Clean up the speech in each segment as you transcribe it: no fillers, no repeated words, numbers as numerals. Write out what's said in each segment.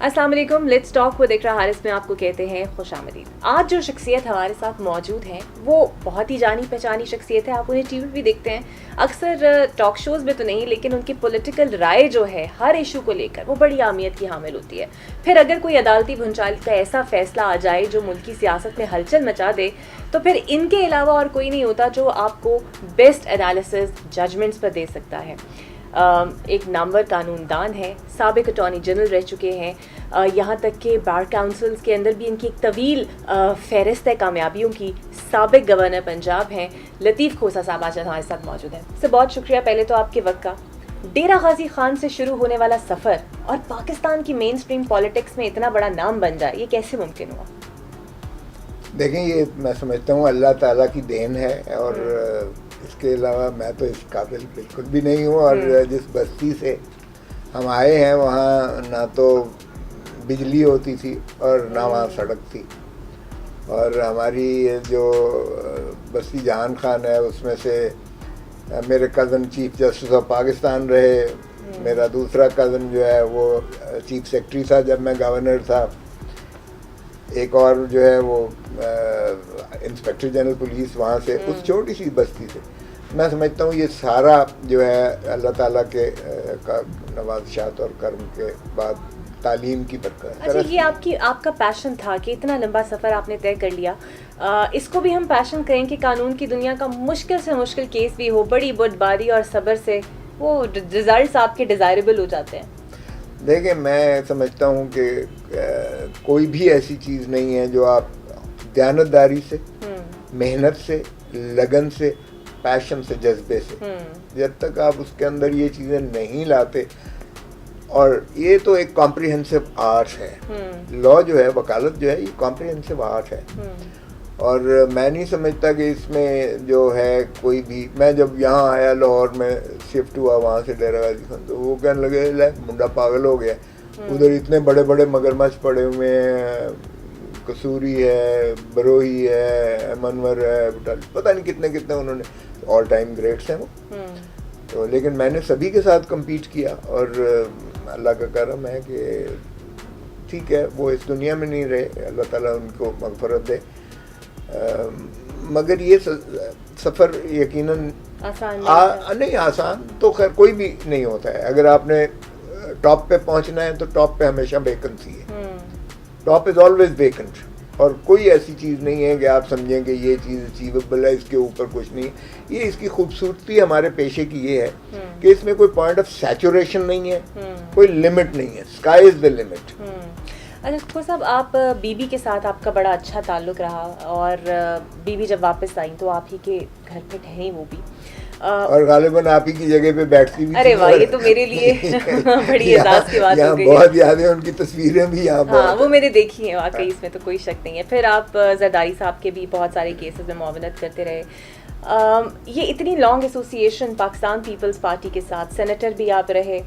अस्सलाम वालेकुम, let's talk with इकरा हारिस में आपको कहते हैं खुशामदीद। आज जो शख्सियत हमारे साथ मौजूद हैं वो बहुत ही जानी पहचानी शख्सियत है। आप उन्हें टीवी भी देखते हैं, अक्सर टॉक शोज़ में तो नहीं, लेकिन उनकी पॉलिटिकल राय जो है हर इशू को लेकर वो बड़ी अहमियत की हामिल होती है। फिर अगर कोई अदालती भूचाल का ऐसा फैसला आ जाए जो मुल्क की सियासत में हलचल मचा दे, तो फिर इनके अलावा और कोई नहीं होता जो आपको बेस्ट एनालिसिस जजमेंट्स पर दे सकता है। एक नामवर कानूनदान है, साबिक अटॉर्नी जनरल रह चुके हैं, यहाँ तक कि बार काउंसिल्स के अंदर भी इनकी एक तवील फहरिस्त है कामयाबियों की। साबिक गवर्नर पंजाब हैं, लतीफ़ खोसा साहब आज हमारे साथ मौजूद हैं। सर बहुत शुक्रिया पहले तो आपके वक्त का। डेरा गाजी खान से शुरू होने वाला सफ़र और पाकिस्तान की मेन स्ट्रीम पॉलिटिक्स में इतना बड़ा नाम बन जाए, ये कैसे मुमकिन हुआ? देखें, ये मैं समझता हूँ अल्लाह ताला की देन है और इसके अलावा मैं तो इस काबिल बिल्कुल भी नहीं हूँ। और जिस बस्ती से हम आए हैं वहाँ ना तो बिजली होती थी और ना वहाँ सड़क थी। और हमारी जो बस्ती जहान खान है उसमें से मेरे cousin chief justice of Pakistan रहे। मेरा दूसरा कज़न जो है वो चीफ सेक्रेटरी था जब मैं गवर्नर था। एक और जो है वो इंस्पेक्टर जनरल पुलिस वहाँ से, उस छोटी सी बस्ती से। मैं समझता हूँ ये सारा जो है अल्लाह ताला के का नवाज़शात और कर्म के बाद तालीम की बरकत। अच्छा, ये आपका पैशन था कि इतना लंबा सफ़र आपने तय कर लिया। इसको भी हम पैशन कहें कि कानून की दुनिया का मुश्किल से मुश्किल केस भी हो, बड़ी बुर्दबारी और सब्र से वो रिजल्ट्स आपके डिज़ायरेबल हो जाते हैं। देखिए, मैं समझता हूँ कि कोई भी ऐसी चीज़ नहीं है जो आप दयानतदारी से, मेहनत से, लगन से, पैशन से, जज्बे से, जब तक आप उसके अंदर ये चीज़ें नहीं लाते। और ये तो एक कॉम्प्रिहेंसिव आर्ट है। लॉ जो है, वकालत जो है, ये कॉम्प्रिहेंसिव आर्ट है। और मैं नहीं समझता कि इसमें जो है कोई भी, मैं जब यहाँ आया लाहौर में शिफ्ट हुआ वहाँ से डेरा गाजी खान, तो वो कहने लगे ले मुंडा पागल हो गया, उधर इतने बड़े बड़े मगरमच्छ पड़े हुए हैं, कसूरी है, बरोही है, मनवर है, पता नहीं कितने कितने उन्होंने ऑल टाइम ग्रेट्स हैं वो। तो लेकिन मैंने सभी के साथ कम्पीट किया और अल्लाह का करम है कि ठीक है, वो इस दुनिया में नहीं रहे, अल्लाह ताला उनको मग़फ़रत दे। मगर ये सफ़र यकीनन आसान नहीं, आसान तो खैर कोई भी नहीं होता है। अगर आपने टॉप पे पहुंचना है तो टॉप पे हमेशा वैकेंसी है, टॉप इज़ ऑलवेज वैकेंट। और कोई ऐसी चीज़ नहीं है कि आप समझें कि ये चीज़ अचीवेबल है, इसके ऊपर कुछ नहीं। ये इसकी खूबसूरती हमारे पेशे की ये है कि इसमें कोई पॉइंट ऑफ सैचुरेशन नहीं है, कोई लिमिट नहीं है, स्काई इज़ द लिमिट। अच्छा खोसा साहब, आप बीबी के साथ आपका बड़ा अच्छा ताल्लुक़ रहा और बीबी जब वापस आई तो आप ही के घर पे ठहरी वो भी, और गालिबन आप ही की जगह पे बैठती भी। अरे वाह, ये तो मेरे लिए बड़ी एहसास की बात हो गई। बहुत यादें, उनकी तस्वीरें भी यहाँ। हाँ, वो मैंने देखी हैं वाकई, इसमें तो कोई शक नहीं है। फिर आप जरदारी साहब के भी बहुत सारे केसेस में मुआवनत करते रहे। ये इतनी long association Pakistan People's Party के साथ, सेनेटर भी आप रहे,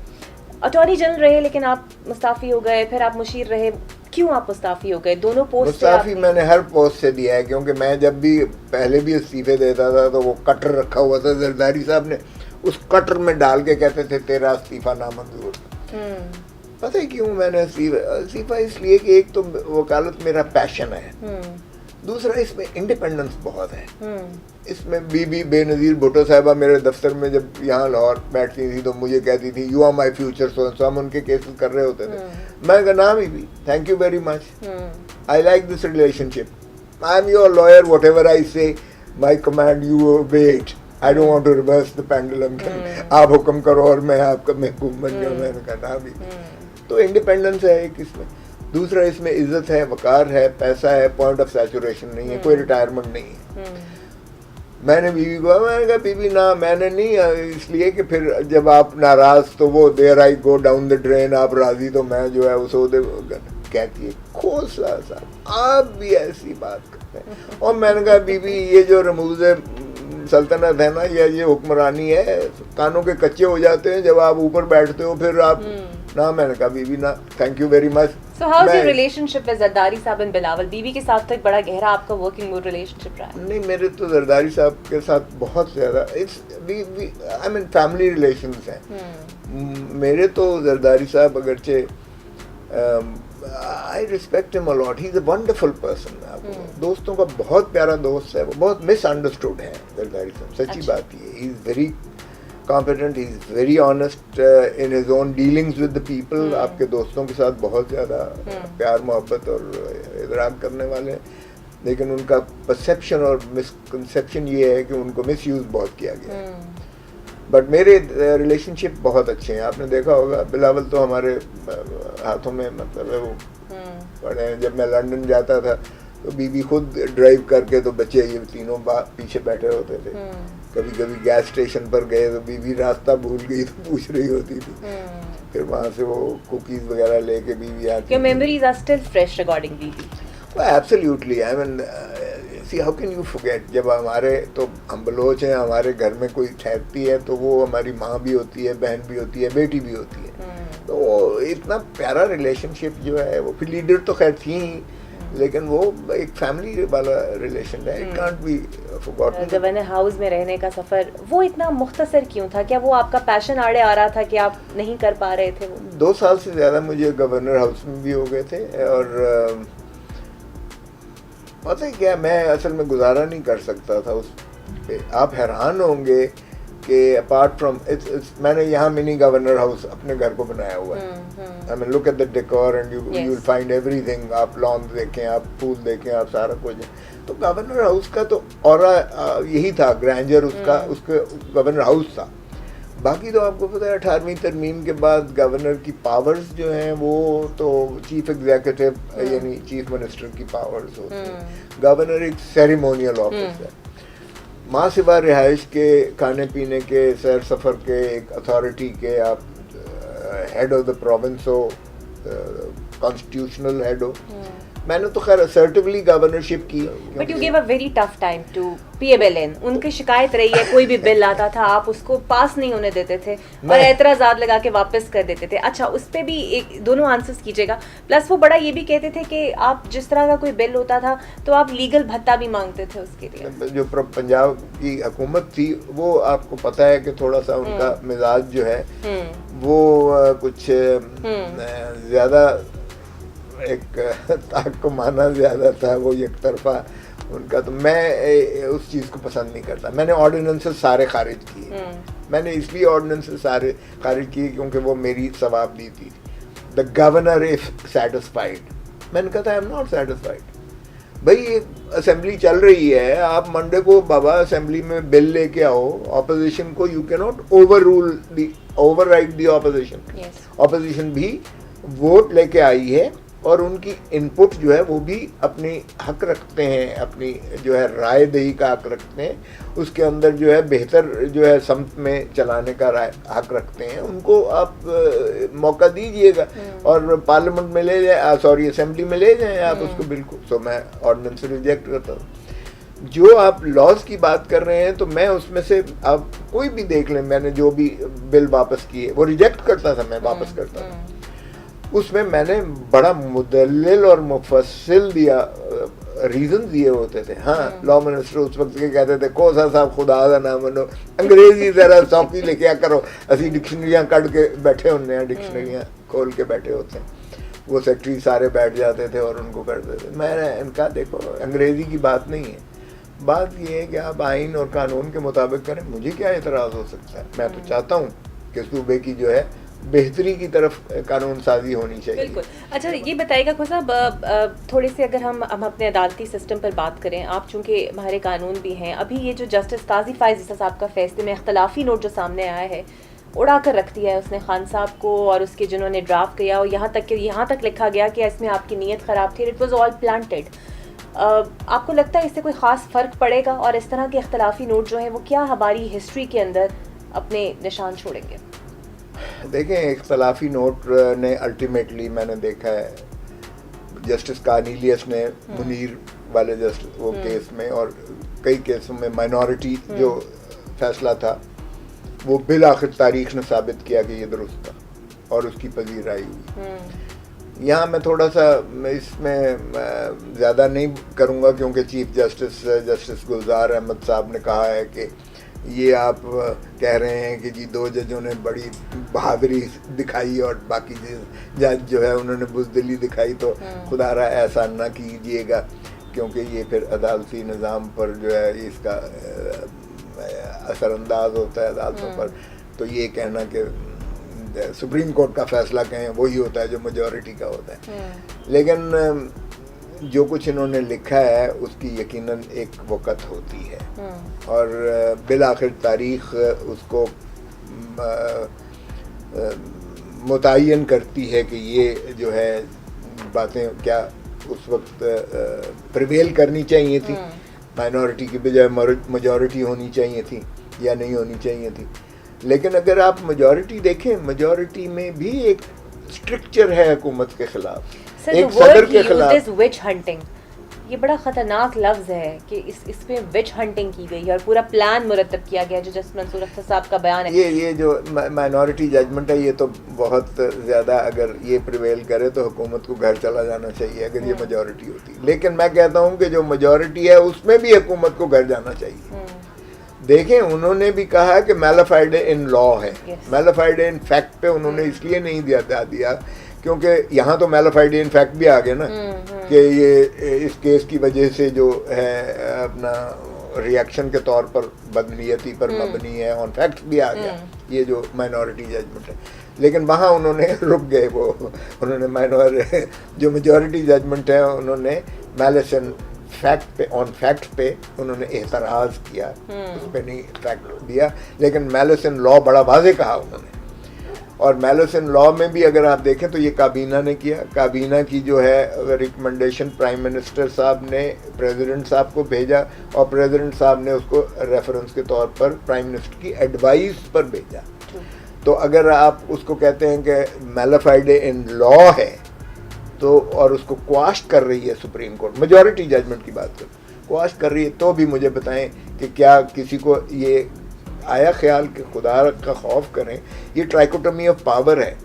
अटॉर्नी जनरल रहे, लेकिन आप मुस्ताफ़ी हो गए, फिर आप मुशीर रहे। क्यों आप मुस्ताफ़ी हो गए? दोनों पोस्ट मुस्ताफ़ी मैंने हर पोस्ट से दिया है, क्योंकि मैं जब भी पहले भी इस्तीफे देता था तो वो कटर रखा हुआ था जरदारी साहब ने, उस कटर में डाल के कहते थे तेरा इस्तीफा नामंजूर। पता है क्यों मैंने इस्तीफा? इसलिए कि एक तो वकालत मेरा पैशन है, दूसरा इसमें इंडिपेंडेंस बहुत है। इसमें बीबी बेनज़ीर भुट्टो साहिबा मेरे दफ्तर में जब यहाँ लाहौर बैठती थी तो मुझे कहती थी you are my future so. हम उनके केसेस कर रहे होते थे, मैं का नाम ही भी thank you very much, I like this relationship, I am your lawyer, whatever I say my command you wait, I don't want to reverse the pendulum. आप हुक्म करो और मैं आपका महबूब बन जाऊँ। मैंने कहा नाम ही। तो इंडिपेंडेंस है एक इसमें, दूसरा इसमें इज्जत है, वकार है, पैसा है, पॉइंट ऑफ सैचुरेशन नहीं है, कोई रिटायरमेंट नहीं है। मैंने बीवी को, मैंने कहा बीबी ना, मैंने नहीं, इसलिए कि फिर जब आप नाराज़ तो वो there I go down the drain, आप राज़ी तो मैं जो है उस ओहदे। कहती है खोसा साहब आप भी ऐसी बात करते हैं। और मैंने कहा बीबी ये जो रमूज़ सल्तनत है ना, ये हुक्मरानी है, कानों के कच्चे हो जाते हैं जब आप ऊपर बैठते हो, फिर आप ना। मैंने कहा बीबी ना, thank you very much. So how's your relationship with Zardari साहब एंड बिलावल? बीवी के साथ तो एक बड़ा गहरा आपका वर्किंग मूड रिलेशनशिप रहा है। नहीं, मेरे तो जरदारी साहब के साथ बहुत ज़्यादा आई मीन फैमिली रिलेशंस हैं। मेरे तो जरदारी साहब अगरचे I respect him a lot, he is a wonderful person. दोस्तों का बहुत प्यारा दोस्त है, वो बहुत मिसअंडरस्टूड है जरदारी साहब, सच्ची अच्छा। बात ये। He is very competent, he is very honest in his own dealings with the people. आपके दोस्तों के साथ बहुत ज़्यादा प्यार मोहब्बत और इदराक करने वाले, लेकिन उनका परसेप्शन और मिसकंसेप्शन ये है कि उनको मिसयूज बहुत किया गया। बट मेरे रिलेशनशिप बहुत अच्छे हैं, आपने देखा होगा। बिलावल तो हमारे हाथों में मतलब है वो पड़े हैं। जब मैं लंदन जाता था तो बीबी खुद ड्राइव करके, तो बच्चे ये तीनों पीछे बैठे होते थे। कभी कभी गैस स्टेशन पर गए तो बीबी रास्ता भूल गई तो पूछ रही होती थी, फिर वहाँ से वो कुकीज़ वगैरह लेके बीबी आती। Your memories are still fresh regarding Bibi? Absolutely, I mean see how can you forget. जब हमारे, तो हम बलोच हैं, हमारे घर में कोई ठहरती है तो वो हमारी माँ भी होती है, बहन भी होती है, बेटी भी होती है। तो वो इतना प्यारा रिलेशनशिप जो है वो, फिर लीडर तो खैर थी ही, लेकिन वो एक फैमिली वाला रिलेशन है, it can't be forgotten. Governor house में रहने का सफ़र वो इतना मुख्तसर क्यों था? क्या वो आपका पैशन आड़े आ रहा था कि आप नहीं कर पा रहे थे वो? 2 साल से ज़्यादा मुझे गवर्नर हाउस में भी हो गए थे, और पता है क्या, मैं असल में गुजारा नहीं कर सकता था उस पे। आप हैरान होंगे कि अपार्ट फ्रॉम मैंने यहाँ मिनी गवर्नर हाउस अपने घर को बनाया हुआ है। I mean look at the decor and you will find everything. आप लॉन देखें, आप फूल देखें, आप सारा कुछ। तो गवर्नर हाउस का तो ऑरा यही था, ग्रैंडर उसका, उसके गवर्नर हाउस था। बाकी तो आपको पता है 18वीं तरमीम के बाद गवर्नर की पावर्स जो हैं वो तो चीफ एग्जीक्यूटिव यानी चीफ मिनिस्टर की पावर्स होती हैं। गवर्नर एक सेरेमोनियल ऑफिस है। माँ सिवा रिहाइश के, खाने पीने के, सैर सफ़र के, एक अथॉरिटी के, आप हेड ऑफ द प्रोविंस हो, कॉन्स्टिट्यूशनल हेड हो। मैंने तो खैर असर्टिवली गवर्नरशिप की। But you give a very tough time to PMLN। उनकी शिकायत रही है, कोई भी बिल आता था आप उसको पास नहीं होने देते थे और एतराज़ात लगा के वापस कर देते थे। अच्छा, उस पर भी एक दोनों आंसर्स कीजिएगा। प्लस वो बड़ा ये भी कहते थे कि आप जिस तरह का कोई बिल होता था तो आप लीगल भत्ता भी मांगते थे उसके लिए। जो पंजाब की हुकूमत थी वो आपको पता है कि थोड़ा सा उनका मिजाज जो है वो कुछ ज़्यादा एक ताक को माना ज़्यादा था, वो एक तरफा उनका। तो मैं उस चीज़ को पसंद नहीं करता। मैंने ऑर्डिनेंसेस सारे खारिज किए। मैंने इसलिए ऑर्डिनेंसेस सारे खारिज किए क्योंकि वो मेरी सवाब दी थी। द गवर्नर इफ सेटिस्फाइड, मैंने कहा था आई एम नॉट सेटिस्फाइड। भाई असेंबली चल रही है, आप मंडे को बाबा असेंबली में बिल लेके आओ। ऑपोजिशन को you can not override the opposition. Opposition भी वोट लेके आई है और उनकी इनपुट जो है वो भी अपनी हक रखते हैं, अपनी जो है राय दही का हक रखते हैं। उसके अंदर जो है बेहतर जो है समत में चलाने का हक रखते हैं। उनको आप मौका दीजिएगा और पार्लियामेंट में ले जाए, सॉरी असेंबली में ले जाएं आप उसको। बिल्कुल। तो मैं ऑर्डिनेंस रिजेक्ट करता हूँ। जो आप लॉज की बात कर रहे हैं तो मैं उसमें से, आप कोई भी देख लें, मैंने जो भी बिल वापस किए वो रिजेक्ट करता था, मैं वापस करता था। उसमें मैंने बड़ा मुदल्लिल और मुफस्सिल दिया, रीजन दिए होते थे। हाँ, लॉ मिनिस्टर उस वक्त के कहते थे कोसा साहब खुदा दा ना मनो, अंग्रेजी जरा सॉफी लिखे आ करो। असी डिक्शनरियाँ कट के बैठे होने हैं, डिक्शनरियाँ खोल के बैठे होते हैं। वो सेक्रेटरी सारे बैठ जाते थे और उनको करते थे। मैंने इनका देखो, अंग्रेजी की बात नहीं है, बात ये है कि आप आइन और कानून के मुताबिक करें। मुझे क्या एतराज़ हो सकता है? मैं तो चाहता हूँ कि सूबे की जो है बेहतरी की तरफ कानून साजी होनी चाहिए। बिल्कुल। अच्छा, ये बताइएगा खुद साहब, थोड़े से अगर हम अपने अदालती सिस्टम पर बात करें, आप चूँकि हमारे कानून भी हैं, अभी ये जो जस्टिस काजी फायज़ ईसा साहब का फैसले में इख्तलाफी नोट जो सामने आया है, उड़ा कर रख दिया है उसने खान साहब को और उसके जिन्होंने ड्राफ्ट किया, और यहाँ तक लिखा गया कि इसमें आपकी नीयत ख़राब थी, इट वॉज ऑल प्लांटेड। आपको लगता है इससे कोई ख़ास फ़र्क पड़ेगा और इस तरह के इख्तलाफी नोट जो हैं वो क्या हमारी हिस्ट्री के अंदर अपने निशान छोड़ेंगे? देखें, इख्तलाफी नोट ने अल्टीमेटली मैंने देखा है, जस्टिस कार्नीलियस ने मुनीर वाले जस्टिस वो केस में और कई केसों में माइनॉरिटी जो फैसला था वो बिल आखिर तारीख ने साबित किया कि ये दुरुस्त था और उसकी पजीराई हुई। यहाँ मैं थोड़ा सा इसमें ज़्यादा नहीं करूँगा क्योंकि चीफ जस्टिस गुलजार अहमद साहब ने कहा है कि ये आप कह रहे हैं कि जी 2 जजों ने बड़ी बहादुरी दिखाई और बाकी जज जो है उन्होंने बुज़दिली दिखाई, तो खुदारा ऐसा ना कीजिएगा, क्योंकि ये फिर अदालती निज़ाम पर जो है इसका असरअंदाज होता है अदालतों पर। तो ये कहना कि सुप्रीम कोर्ट का फैसला कहें वही होता है जो मेजॉरिटी का होता है, लेकिन जो कुछ इन्होंने लिखा है उसकी यकीनन एक वक़्त होती है और बिलाखिर तारीख़ उसको मुतय्यन करती है कि ये जो है बातें क्या उस वक्त प्रिवेल करनी चाहिए थी, माइनॉरिटी की बजाय मेजॉरिटी होनी चाहिए थी या नहीं होनी चाहिए थी। लेकिन अगर आप मेजॉरिटी देखें, मेजॉरिटी में भी एक स्ट्रक्चर है हुकूमत के खिलाफ, एक सदर के खिलाफ। विच हंटिंग, ये बड़ा खतरनाक लफ्ज है कि इसमें विच हंटिंग की गई है और पूरा प्लान मुरतब किया गया, जो जस्टिस मंसूर अख्तर साहब का बयान है। ये जो माइनॉरिटी जजमेंट है ये तो बहुत ज़्यादा, अगर ये प्रिवेल करे तो हुकूमत को घर चला जाना चाहिए अगर ये मेजॉरिटी होती। लेकिन मैं कहता हूँ कि जो मेजॉरिटी है उसमें भी हुकूमत को घर जाना चाहिए। देखें, उन्होंने भी कहा कि मैलिफाइड इन लॉ है, मैलिफाइड इन फैक्ट पे उन्होंने इसलिए नहीं दिया क्योंकि यहाँ तो मैलिफाइड इन फैक्ट भी आ गया ना कि ये इस केस की वजह से जो है अपना रिएक्शन के तौर पर बदनीयती पर मबनी है, ऑन फैक्ट भी आ गया ये जो माइनॉरिटी जजमेंट है। लेकिन वहाँ उन्होंने रुक गए, वो उन्होंने जो मेजॉरिटी जजमेंट है उन्होंने मैलिस इन फैक्ट पे, ऑन फैक्ट पे उन्होंने एतराज़ किया, उस पर नहीं फैक्ट दिया। लेकिन मैलिस इन लॉ बड़ा वाज़ेह कहा उन्होंने, और मैलिस इन लॉ में भी अगर आप देखें तो ये काबीना ने किया। काबीना की जो है रिकमेंडेशन प्राइम मिनिस्टर साहब ने प्रेसिडेंट साहब को भेजा और प्रेसिडेंट साहब ने उसको रेफरेंस के तौर पर प्राइम मिनिस्टर की एडवाइस पर भेजा। तो अगर आप उसको कहते हैं कि मैलिफाइड इन लॉ है तो, और उसको क्वाश कर रही है सुप्रीम कोर्ट, मेजॉरिटी जजमेंट की बात कर क्वाश कर रही है, तो भी मुझे बताएं कि क्या किसी को ये आया ख्याल कि खुदा का खौफ करें। ये ट्राइकोटमी ऑफ पावर है,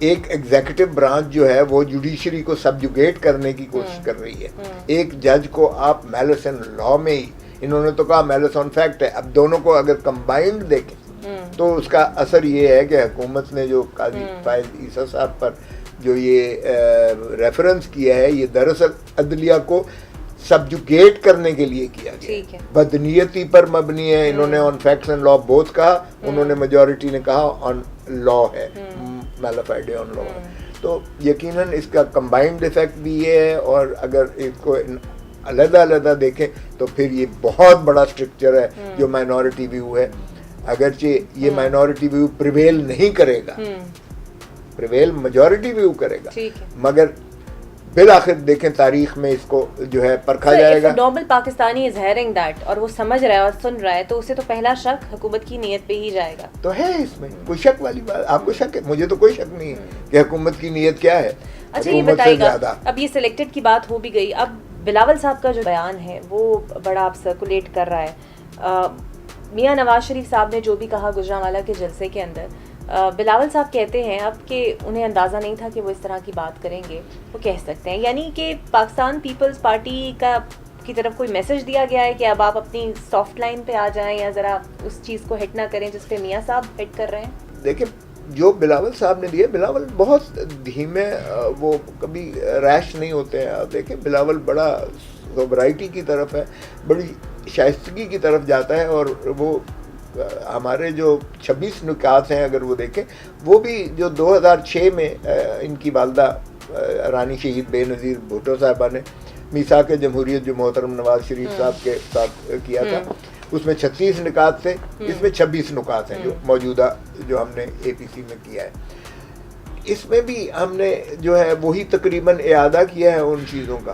एक एग्जीक्यूटिव ब्रांच जो है वो जुडिशरी को सबजुगेट करने की कोशिश कर रही है। एक जज को आप मैलिस इन लॉ में ही, इन्होंने तो कहा मैलिस ऑन फैक्ट है, अब दोनों को अगर कंबाइंड देखें तो उसका असर ये है कि हुकूमत ने जो काजी फाइज ईसा साहब पर जो ये रेफरेंस किया है, ये दरअसल अदलिया को सबजुगेट करने के लिए किया गया, बदनीयती पर मबनी है। इन्होंने on facts and law both कहा, उन्होंने मेजॉरिटी ने कहा ऑन लॉ है, मैलिफाइड ऑन लॉ है। तो यकीनन इसका कंबाइंड इफेक्ट भी ये है, और अगर इसको अलग-अलग देखें तो फिर ये बहुत बड़ा स्ट्रक्चर है जो माइनॉरिटी व्यू है। अगरचे ये माइनॉरिटी व्यू प्रिवेल नहीं करेगा, प्रिवेल मेजॉरिटी व्यू करेगा, मगर बिल आखिर देखें तारीख में इसको जो है परखा जाएगा। Normal Pakistani is hearing that और वो समझ रहा है और सुन रहा है, तो उसे तो पहला शक हुकूमत की नीयत पे ही जाएगा। तो है इसमें कोई शक वाली बात? आपको शक है? मुझे तो कोई शक नहीं है कि हुकूमत की नीयत क्या है। अच्छा ये बताइएगा, अब ये सिलेक्टेड की बात हो भी गई, अब बिलावल साहब का जो बयान है वो बड़ा आप सर्कुलेट कर रहा है। मियाँ नवाज शरीफ साहब ने जो भी कहा गुजरांवाला के जलसे के अंदर, बिलावल साहब कहते हैं अब कि उन्हें अंदाज़ा नहीं था कि वो इस तरह की बात करेंगे। वो कह सकते हैं यानी कि पाकिस्तान पीपल्स पार्टी का की तरफ कोई मैसेज दिया गया है कि अब आप अपनी सॉफ्ट लाइन पे आ जाएं या ज़रा उस चीज़ को हिट ना करें जिस पे मियाँ साहब हिट कर रहे हैं। देखिए जो बिलावल साहब ने दिया, बिलावल बहुत धीमे, वो कभी रैश नहीं होते हैं। आप देखें बिलावल बड़ा सोबराइटी की तरफ है, बड़ी शाइस्तगी की तरफ जाता है, और वो हमारे जो 26 नुकात हैं अगर वो देखें, वो भी जो 2006 में इनकी वालदा रानी शहीद बेनज़ीर भुट्टो साहबा ने मीसाक जमहूरियत जो मोहतरम नवाज शरीफ साहब के साथ किया था, उसमें 36 नुकात थे, इसमें 26 नुकात हैं जो मौजूदा जो हमने APC में किया है। इसमें भी हमने जो है वही तकरीबन इआदा किया है उन चीज़ों का।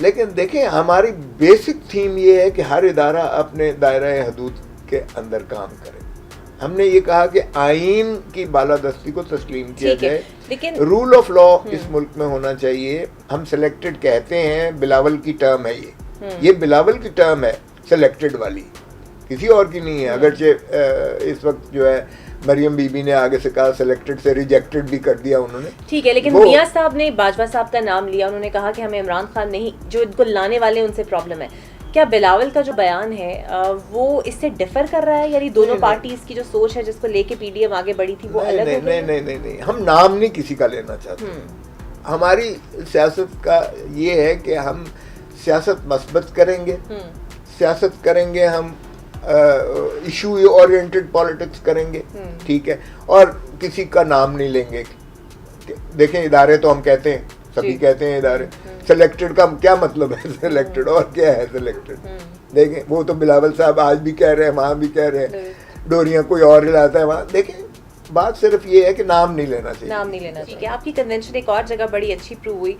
लेकिन देखें हमारी बेसिक थीम ये है कि हर इदारा अपने दायरा हदूद के अंदर काम करे। हमने ये कहा कि आईन की बालादस्ती को तस्लीम किया जाए, लेकिन रूल ऑफ लॉ इस मुल्क में होना चाहिए। हम सिलेक्टेड कहते हैं, बिलावल की टर्म है ये बिलावल की टर्म है सिलेक्टेड वाली, किसी और की नहीं है। अगरचे इस वक्त जो है मरियम बीबी ने आगे से कहा सिलेक्टेड से रिजेक्टेड भी कर दिया उन्होंने, ठीक है, लेकिन मियां साहब ने बाजवा साहब का नाम लिया, उन्होंने कहा कि हमें इमरान खान नहीं, जो इनको लाने वाले उनसे प्रॉब्लम है। क्या बिलावल का जो बयान है वो इससे डिफर कर रहा है, यानी दोनों पार्टीज की जो सोच है जिसको लेके पीडीएम आगे बढ़ी थी वो अलग हो गई? नहीं, हम नाम नहीं किसी का लेना चाहते। हमारी सियासत का ये है कि हम सियासत मस्बत करेंगे, सियासत करेंगे, हम इशू ओरिएंटेड पॉलिटिक्स करेंगे, ठीक है, और किसी का नाम नहीं लेंगे। देखें, इदारे तो हम कहते हैं, सभी कहते हैं इदारे। सिलेक्टेड का क्या मतलब है? सिलेक्टेड और क्या है सिलेक्टेड? देखें, वो तो बिलावल साहब आज भी कह रहे हैं, वहाँ भी कह रहे हैं, डोरियां कोई और हिलाता है वहाँ। देखें, बात सिर्फ ये है कि नाम नहीं लेना चाहिए, नाम नहीं लेना चाहिए। आपकी कन्वेंशन एक और जगह बड़ी अच्छी प्रूव हुई,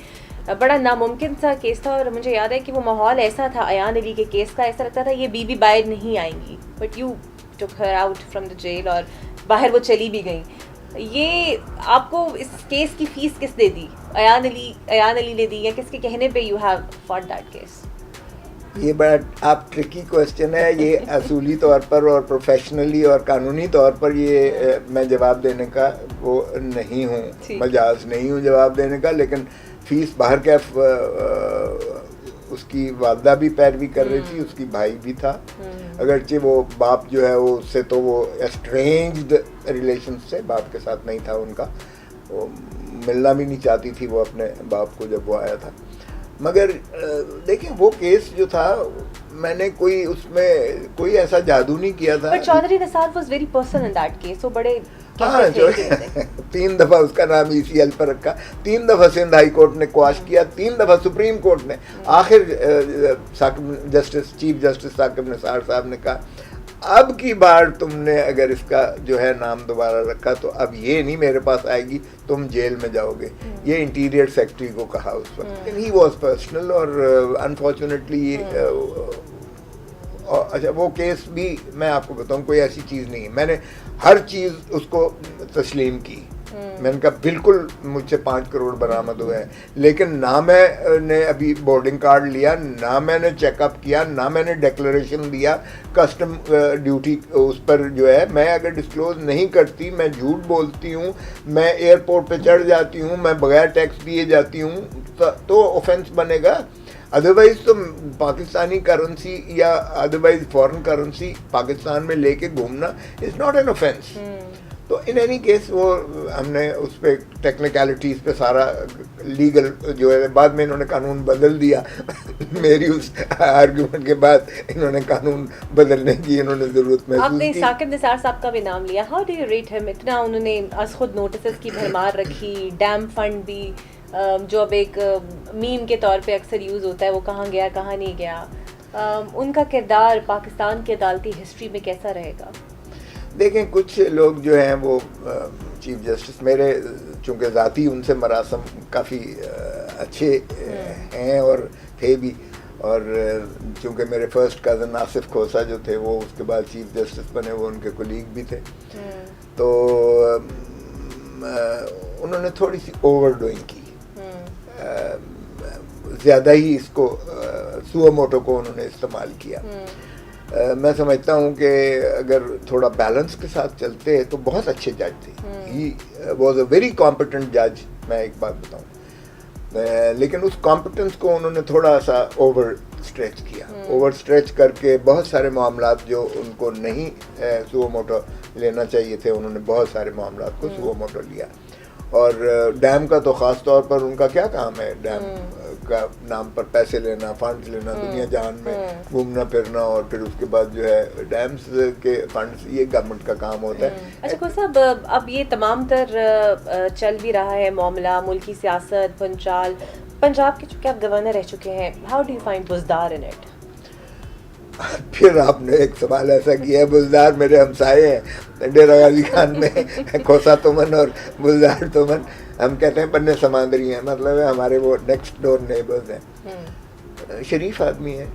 बड़ा नामुमकिन सा केस था, और मुझे याद है कि वो माहौल ऐसा था अयान अली के केस का, ऐसा लगता था ये बीबी बाहर नहीं आएंगी, but you took her out from the jail और बाहर वो चली भी गई। ये आपको इस केस की फीस किस दे दी? अयान अली ने दी, या किसके कहने पे you have fought that case? ये बड़ा आप ट्रिकी क्वेश्चन है। ये असूली तौर पर और प्रोफेशनली और कानूनी तौर पर ये मैं जवाब देने का वो नहीं हूँ, मजाज नहीं हूँ जवाब देने का। लेकिन फीस बाहर क्या, उसकी वालदा भी पैरवी कर रही थी, उसकी भाई भी था, अगरचे वो बाप जो है वो उससे तो वो एस्ट्रेंज्ड रिलेशन से, बाप के साथ नहीं था उनका, वो मिलना भी नहीं चाहती थी वो अपने बाप को जब वो आया था। मगर देखिए, वो केस जो था, मैंने कोई उसमें कोई ऐसा जादू नहीं किया था। But Chaudhary Nisar was very personal in that case, वो बड़े हाँ, जो 3 दफ़ा उसका नाम ECL पर रखा, 3 दफ़ा सिंध हाई कोर्ट ने क्वाश किया, 3 दफ़ा सुप्रीम कोर्ट ने, आखिर चीफ जस्टिस साकिब निसार साहब ने कहा अब की बार तुमने अगर इसका जो है नाम दोबारा रखा तो अब ये नहीं मेरे पास आएगी, तुम जेल में जाओगे। ये इंटीरियर सेक्रेटरी को कहा उस वक्त। ही वॉज पर्सनल और अनफॉर्चुनेटली अच्छा, वो केस भी मैं आपको बताऊं कोई ऐसी चीज़ नहीं है, मैंने हर चीज़ उसको तस्लीम की। मैंने कहा बिल्कुल मुझसे 5 करोड़ बरामद हुए हैं, लेकिन ना मैंने अभी बोर्डिंग कार्ड लिया, ना मैंने चेकअप किया, ना मैंने डिक्लेरेशन दिया कस्टम ड्यूटी उस पर जो है। मैं अगर डिस्क्लोज नहीं करती, मैं झूठ बोलती हूँ, मैं एयरपोर्ट पे चढ़ जाती हूँ, मैं बगैर टैक्स दिए जाती हूँ, तो ऑफेंस बनेगा। अदरवाइज तो पाकिस्तानी करेंसी या अदरवाइज फॉरेन करेंसी पाकिस्तान में लेके घूमना इज़ नॉट एन ऑफेंस। तो इन एनी केस वो हमने उस पर टेक्निकलिटीज़ पे सारा लीगल जो है, बाद में इन्होंने कानून बदल दिया मेरी उस आर्गुमेंट के बाद इन्होंने कानून बदलने की इन्होंने ज़रूरत महसूस की। आपने साकिब निसार साहब का भी नाम लिया, how do you rate him? इतना उन्होंने अस खुद नोटिस की भरमार रखी, डैम फंड भी जो अब एक मीम के तौर पे अक्सर यूज़ होता है, वो कहाँ गया कहाँ नहीं गया, उनका किरदार पाकिस्तान की अदालती हिस्ट्री में कैसा रहेगा? देखें, कुछ लोग जो हैं वो चीफ जस्टिस, मेरे चूँकि ज़ाती उनसे मरासम काफ़ी अच्छे हैं और थे भी, और चूँकि मेरे फर्स्ट कज़न आसिफ खोसा जो थे वो उसके बाद चीफ जस्टिस बने, वो उनके कोलीग भी थे, तो उन्होंने थोड़ी सी ओवर डूइंग की, ज़्यादा ही इसको सुओ मोटो को उन्होंने इस्तेमाल किया। मैं समझता हूँ कि अगर थोड़ा बैलेंस के साथ चलते तो बहुत अच्छे जज थे। He was a very competent जज, मैं एक बात बताऊँ, लेकिन उस कॉम्पिटेंस को उन्होंने थोड़ा सा ओवर स्ट्रेच किया। ओवर स्ट्रेच करके बहुत सारे मामलात जो उनको नहीं सुओ मोटो लेना चाहिए थे, उन्होंने बहुत सारे मामलात को सुओ मोटो लिया। और डैम का तो ख़ास तौर पर उनका क्या काम है, डैम का नाम पर पैसे लेना, फंड्स लेना, दुनिया जहान में घूमना फिरना, और फिर उसके बाद जो है डैम्स के फंड्स, ये गवर्नमेंट का काम होता है। अच्छा खोसा साहब, अब ये तमाम तर चल भी रहा है मामला, मुल्की सियासत, पंजाब के चूँकि आप गवर्नर रह चुके हैं, how do you find Buzdar in it? फिर आपने एक सवाल ऐसा किया है, बुज़दार मेरे हमसाए हैं डेरा गाजी खान में खोसा तुमन और बुज़दार तुमन, हम कहते हैं पन्ने समांदरी हैं, मतलब है हमारे वो नेक्स्ट डोर नेबर्स हैं। शरीफ आदमी है।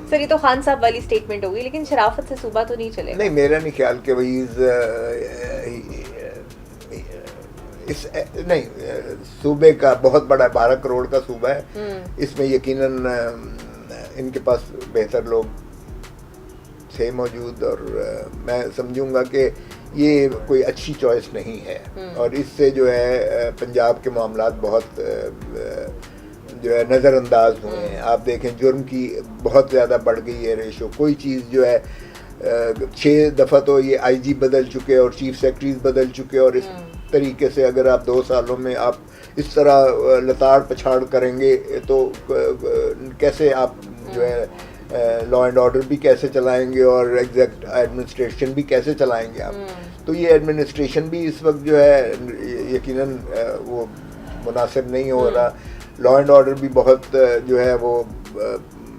सर ये तो खान साहब वाली स्टेटमेंट होगी, लेकिन शराफत से सूबा तो नहीं चलेगा। नहीं, मेरा नहीं ख्याल कि वही इस नहीं, सूबे का बहुत बड़ा 12 करोड़ का सूबा है, इसमें यकीनन इनके पास बेहतर लोग थे मौजूद, और मैं समझूंगा कि ये कोई अच्छी चॉइस नहीं है, और इससे जो है पंजाब के मामलात बहुत जो है नज़रअंदाज हुए हैं। आप देखें जुर्म की बहुत ज़्यादा बढ़ गई है रेशो। कोई चीज़ जो है 6 दफ़ा तो ये आईजी बदल चुके और चीफ सेक्रेटरीज बदल चुके, और इस तरीके से अगर आप 2 सालों में आप इस तरह लताड़ पछाड़ करेंगे तो कैसे आप जो है लॉ एंड ऑर्डर भी कैसे चलाएंगे और एग्जैक्ट एडमिनिस्ट्रेशन भी कैसे चलाएंगे आप। तो ये एडमिनिस्ट्रेशन भी इस वक्त जो है यकीनन वो मुनासिब नहीं हो रहा। लॉ एंड ऑर्डर भी बहुत जो है वो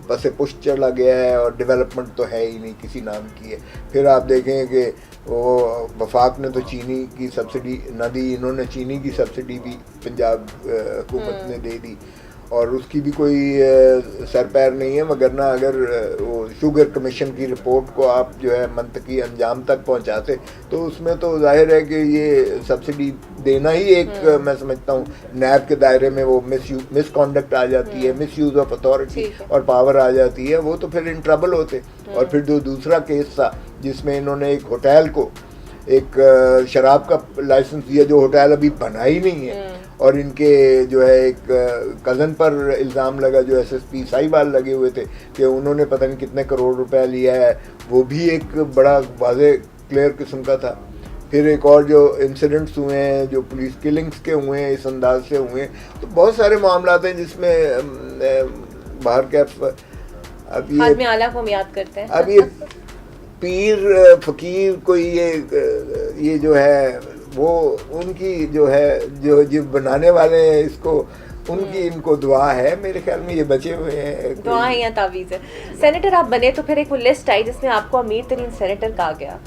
पसे पुश चला गया है, और डेवलपमेंट तो है ही नहीं किसी नाम की है। फिर आप देखें कि वो वफाक ने तो चीनी की सब्सिडी न दी, इन्होंने चीनी की सब्सिडी भी पंजाब हुकूमत ने दे दी, और उसकी भी कोई सर पैर नहीं है। वगरना अगर वो शुगर कमीशन की रिपोर्ट को आप जो है मंतकी अंजाम तक पहुंचाते तो उसमें तो जाहिर है कि ये सब्सिडी देना ही एक मैं समझता हूँ नैब के दायरे में वो मिसकॉन्डक्ट आ जाती है, मिसयूज ऑफ अथॉरिटी और पावर आ जाती है, वो तो फिर इन ट्रबल होते। और फिर जो दूसरा केस था जिसमें इन्होंने एक होटल को एक शराब का लाइसेंस दिया जो होटल अभी बना ही नहीं है, और इनके जो है एक कज़न पर इल्ज़ाम लगा जो एसएसपी साहिबाल लगे हुए थे कि उन्होंने पता नहीं कितने करोड़ रुपए लिया है, वो भी एक बड़ा वाज़े क्लियर किस्म का था। फिर एक और जो इंसिडेंट्स हुए हैं जो पुलिस किलिंग्स के हुए हैं इस अंदाज से हुए हैं, तो बहुत सारे मामला हैं जिसमें बाहर कैफ अब ये आला को हम याद करते हैं। अब ये पीर फकीर कोई ये जो है वो उनकी जो है जो बनाने वाले हैं इसको उनकी इनको दुआ है, मेरे ख्याल में ये बचे हुए हैं। दुआ है या तावीज़ है। सेनेटर आप बने तो फिर एक वो लिस्ट आई जिसमें आपको अमीर तरीन सेनेटर कहा गया,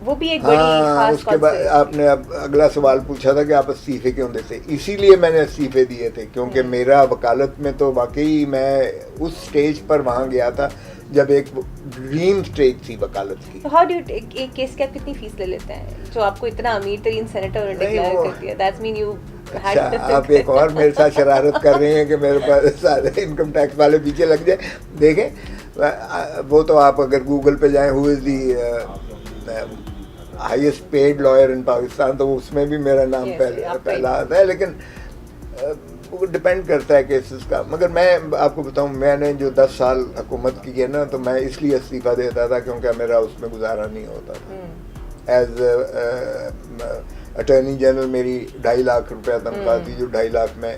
वो भी एक बड़ी खास उसके बाद आपने अब अगला सवाल पूछा था कि आप इस्तीफे क्यों देते। इसीलिए मैंने इस्तीफे दिए थे क्योंकि मेरा वकालत में तो वाकई मैं उस स्टेज पर वहाँ गया था जब एक ड्रीम स्टेज थी वकालत की। हाउ डू एक केस की आप कितनी फीस ले लेते हैं जो आपको इतना अमीर तरीन सेनेटर डिक्लेयर कर दिया? दैट्स मीन यू अच्छा, आप एक और मेरे साथ शरारत कर रहे हैं कि मेरे पास सारे इनकम टैक्स वाले पीछे लग जाए। देखें वो तो आप अगर गूगल पे जाएं who is the highest paid lawyer in Pakistan तो उसमें भी मेरा नाम पहला आता है, लेकिन वो डिपेंड करता है केसेस का। मगर मैं आपको बताऊं मैंने जो 10 साल हुकूमत की है ना, तो मैं इसलिए इस्तीफ़ा देता था क्योंकि मेरा उसमें गुजारा नहीं होता था। एज अटॉर्नी जनरल मेरी 2.5 लाख रुपया तनख्वाह थी, जो 2.5 लाख में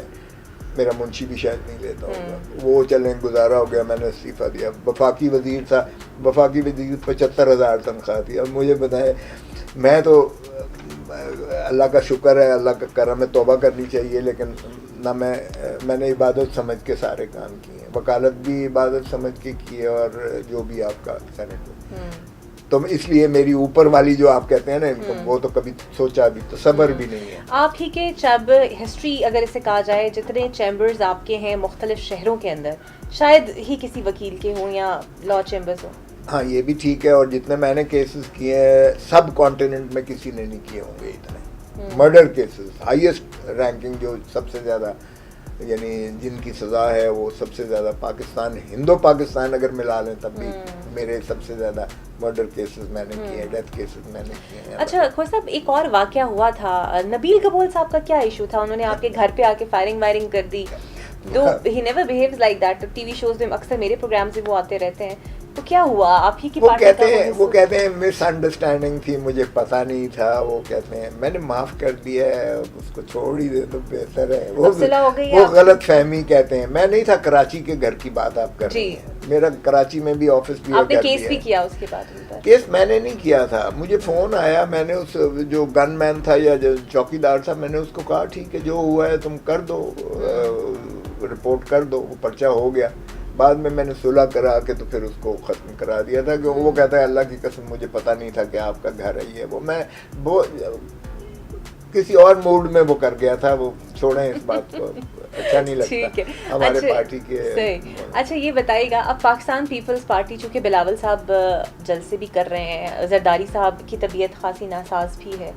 मेरा मुंशी भी शायद नहीं लेता होगा, वो चलें गुजारा हो गया, मैंने इस्तीफ़ा दिया। वफाकी वज़ीर था, वफाकी वज़ीर 75,000 तनख्वाह थी। अब मुझे बताएं, मैं तो अल्लाह का शुक्र है, अल्लाह का करम है, तौबा करनी चाहिए, लेकिन ना मैंने इबादत समझ के सारे काम किए, वकालत भी इबादत समझ के किए, और जो भी आपका सेनेट तो इसलिए मेरी ऊपर वाली जो आप कहते हैं ना इनको, वो तो कभी सोचा भी तो सब्र भी नहीं है। आप ही के जब हिस्ट्री अगर इसे कहा जाए, जितने चैम्बर्स आपके हैं मुख्तलिफ शहरों के अंदर, शायद ही किसी वकील के हों या लॉ चैम्बर्स हों। हाँ, ये भी ठीक है, और जितने मैंने केसेस किए हैं सब कॉन्टिनेंट में किसी ने नहीं किए होंगे इतने मर्डर केसेस। हाईएस्ट रैंकिंग जो सबसे ज़्यादा यानी जिनकी सज़ा है वो सबसे ज़्यादा पाकिस्तान, हिंदो पाकिस्तान अगर मिला लें तब भी मेरे सबसे ज़्यादा मर्डर केसेस मैंने किए हैं, डेथ केसेस मैंने किए हैं। अच्छा खोर साहब, एक और वाक़या हुआ था, नबील कबूल साहब का क्या इशू था? उन्होंने आपके घर पे आके फायरिंग वायरिंग कर दी। दो he never behaves like that. TV shows में अक्सर मेरे प्रोग्राम से वो आते रहते हैं, तो क्या हुआ? आप ही की पार्टी वो कहते हैं मिसअंडरस्टैंडिंग थी, मुझे पता नहीं था। वो कहते हैं मैंने माफ़ कर दिया है, उसको छोड़ ही दे तो बेहतर है। वो गलत फहमी कहते हैं। मैं नहीं था, कराची के घर की बात आप कर रहे हैं। मेरा कराची में भी ऑफिस भी आपने केस भी किया उसके बाद? केस मैंने नहीं किया था, मुझे फ़ोन आया, मैंने उस जो गनमैन था या जो चौकीदार था, मैंने उसको कहा ठीक है जो हुआ है तुम कर दो, रिपोर्ट कर दो। वो पर्चा हो गया। बाद में मैंने सुलह करा के तो फिर उसको ख़त्म करा दिया था। कि वो कहता है अल्लाह की कसम मुझे पता नहीं था कि आपका घर है ये वो किसी और मूड में वो कर गया था। वो छोड़ें इस बात को, अच्छा नहीं लगता हमारे पार्टी के। सही। अच्छा ये बताइएगा, अब पाकिस्तान पीपल्स पार्टी चूँकि बिलावल साहब जलसे भी कर रहे हैं, जरदारी साहब की तबीयत खासी नासाज भी है,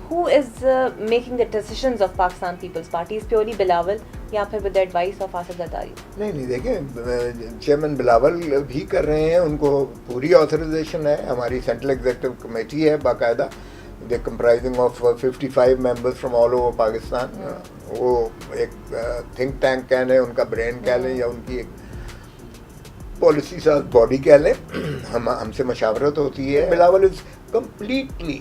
who is making the decisions of Pakistan People's Party? Is purely Bilawal या फिर with the advice of Asif Zardari? नहीं देखें, चेयरमैन बिलावल भी कर रहे हैं, उनको पूरी ऑथराइजेशन है, हमारी सेंट्रल एग्जीक्यूटिव कमेटी है बाकायदा they comprising of 55 members from all over Pakistan. वो एक थिंक टैंक कह लें, उनका ब्रेन कह लें, या उनकी एक पॉलिसी साथ बॉडी कह लें। हमसे मशावरत होती है। Bilawal is completely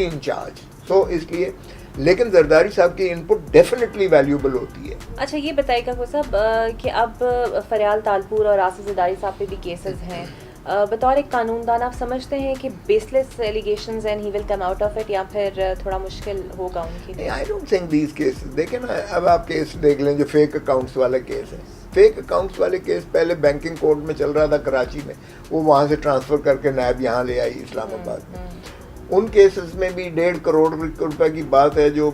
in charge. So इसलिए, लेकिन जरदारी साहब की इनपुट डेफिनेटली वैल्यूएबल होती है। अच्छा, ये बताइएगा को साहब कि अब फरियाल तालपुर और आसिफ जरदारी साहब पे भी केसेस हैं। बतौर एक कानूनदान आप समझते हैं कि baseless allegations and he will come out of it, या फिर थोड़ा मुश्किल होगा उनके लिए? I don't think these cases, देखें ना, अब आप केस देख लें जो फेक अकाउंट्स वाला केस है। फेक अकाउंट्स वाले केस पहले बैंकिंग कोर्ट में चल रहा था कराची में, वो वहाँ से ट्रांसफ़र करके नायब यहाँ ले आई इस्लामाबाद में। उन केसेस में भी 1.5 करोड़ रुपए की बात है जो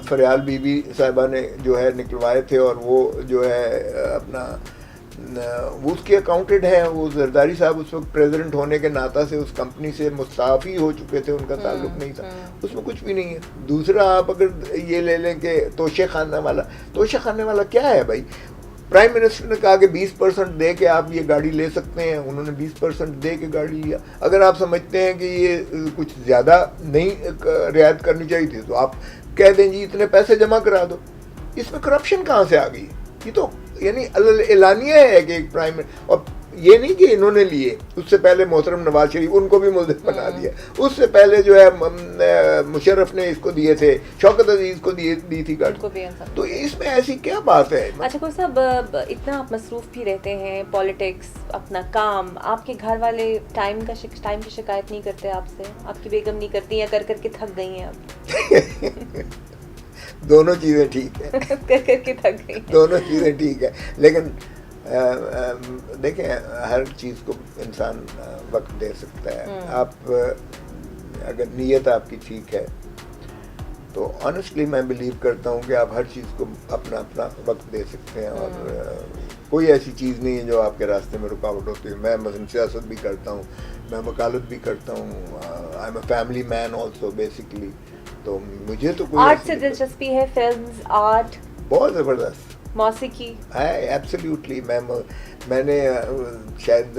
फरियाल बीबी साहिबा ने जो है निकलवाए थे, और वो जो है अपना वो उसके अकाउंटेड है। वो जरदारी साहब उस वक्त प्रेसिडेंट होने के नाता से उस कंपनी से मुस्ताफ़ी हो चुके थे, उनका ताल्लुक नहीं था, उसमें कुछ भी नहीं है। दूसरा, आप अगर ये ले लें कि तोशे खाने वाला क्या है भाई? प्राइम मिनिस्टर ने कहा कि 20% दे के आप ये गाड़ी ले सकते हैं, उन्होंने 20% दे के गाड़ी लिया। अगर आप समझते हैं कि ये कुछ ज़्यादा नहीं रियायत करनी चाहिए थी, तो आप कह दें जी इतने पैसे जमा करा दो। इसमें करप्शन कहाँ से आ गई? ये तो यानी एलानिया है कि एक प्राइम, और ये नहीं कि इन्होंने लिए, उससे पहले मोहतरम नवाज शरीफ, उनको भी मुल्ज़िम बना दिया। उससे पहले जो है मुशर्रफ ने इसको दिए थे, शौकत अजीज को दी थी गाड़ी। तो इसमें ऐसी क्या बात है? अच्छा कोई साहब, इतना आप मसरूफ़ भी रहते हैं, पॉलिटिक्स, अपना काम, आपके घर वाले टाइम की शिकायत नहीं करते आपसे? आपकी बेगम नहीं करती, या कर करके थक गई हैं अब? दोनों चीज़ें ठीक है। कर करके थक गई। दोनों चीज़ें ठीक है, लेकिन देखें, हर चीज़ को इंसान वक्त दे सकता है। आप अगर नीयत आपकी ठीक है तो ऑनेस्टली मैं बिलीव करता हूँ कि आप हर चीज़ को अपना वक्त दे सकते हैं, और कोई ऐसी चीज़ नहीं है जो आपके रास्ते में रुकावट होती है। मैं मसलन सियासत भी करता हूँ, मैं वकालत भी करता हूँ, I am a family man also basically. तो मुझे तो कोई आर्ट से दिलचस्पी है, फिल्म्स, आर्ट? बहुत ज़बरदस्त। मौसीकी? एब्सोल्युटली। मैंने शायद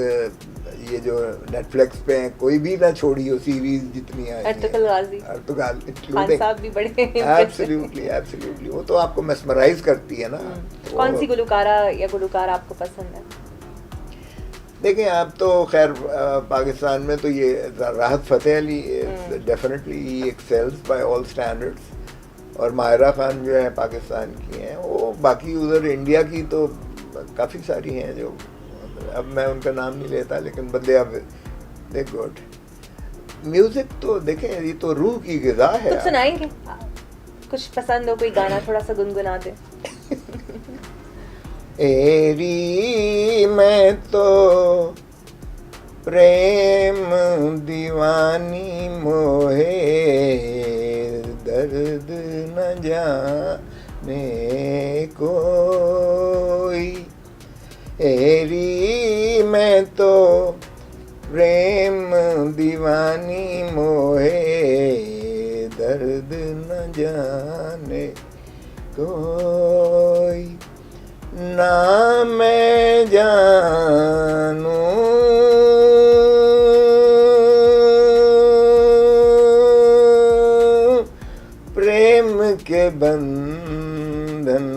ये जो नेटफ्लिक्स पे हैं कोई भी ना छोड़ी हो सीरीज जितनी आई अर्तुगल खान साहब भी बड़े एब्सोल्युटली। वो तो आपको मेस्मराइज करती है ना। कौन सी गुलकारा या गुलकार आपको पसंद है? देखें, आप तो खैर पाकिस्तान में तो ये राहत फ़तेह अली डेफिनेटली ही एक्सेल्स बाय ऑल स्टैंडर्ड्स, और माहिरा खान जो है पाकिस्तान की हैं। वो बाकी उधर इंडिया की तो काफ़ी सारी हैं जो अब मैं उनका नाम नहीं लेता, लेकिन बंदे अब दे गुड। म्यूज़िक तो देखें, ये तो रूह की ग़िज़ा है। कुछ सुनाएंगे? कुछ पसंद हो कोई गाना, थोड़ा सा गुनगुना दे। एरी मैं तो प्रेम दीवानी मोहे दर्द न जाने कोई। एरी मैं तो प्रेम दीवानी मोहे दर्द न जाने कोई। ना मैं जानूं प्रेम के बंधन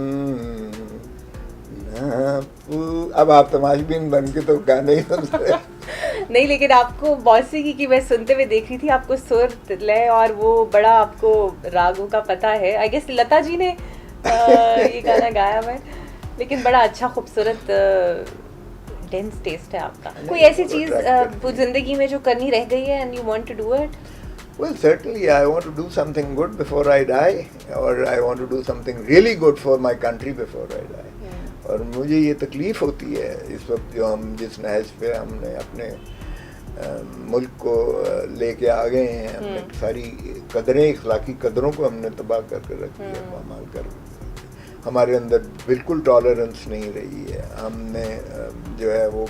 ना। अब आप तमाशबीन बन के तो गाने ही सुन रहे नहीं, लेकिन आपको मौसीकी की मैं सुनते हुए देख रही थी, आपको सुर, लय और वो बड़ा आपको रागों का पता है। आई गेस लता जी ने ये गाना गाया हुआ है, लेकिन बड़ा अच्छा खूबसूरत डेंस टेस्ट है आपका। कोई ऐसी चीज़ ज़िंदगी में जो करनी रह गई है and you want to do it? Well, certainly I want to do something good before I die, or I want to do something really good for my country before I die. और मुझे ये तकलीफ़ होती है इस वक्त जो हम जिस नहज पे हमने अपने मुल्क को लेके आ गए हैं, हमने सारी कदरें, इखलाकी कदरों को हमने तबाह करके रख दिया, पामाल कर। हमारे अंदर बिल्कुल टॉलरेंस नहीं रही है। हमने जो है वो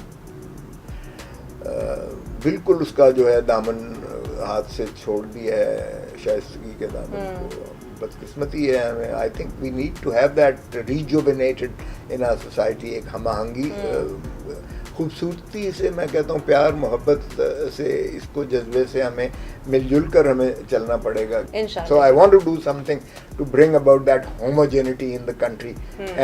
बिल्कुल उसका जो है दामन हाथ से छोड़ दिया है, शाइस्तगी के दामन को। बदकिस्मती है हमें। I think we need to have that rejuvenated in our society. एक हम आहंगी खूबसूरती से, मैं कहता हूँ प्यार मोहब्बत से, इसको जज्बे से हमें मिलजुल कर हमें चलना पड़ेगा. So I want to do something to bring about that homogeneity in the country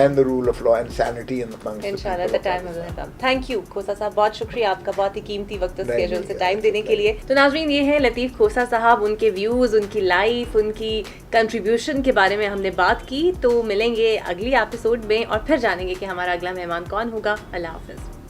and the rule of law and sanity in the country. इंशाल्लाह the time will come. Thank you खोसा साहब, बहुत शुक्रिया आपका, बहुत ही कीमती वक्त स्केड्यूल से time देने के लिए. तो नाज़रीन, ये हैं लतीफ़ खोसा साहब, उनके व्यूज़, उनकी लाइफ, उनकी कंट्रीब्यूशन के बारे में हमने बात की. तो मिलेंगे अगली एपिसोड में और फिर जानेंगे कि हमारा अगला मेहमान कौन होगा. अल्लाह हाफ़िज़.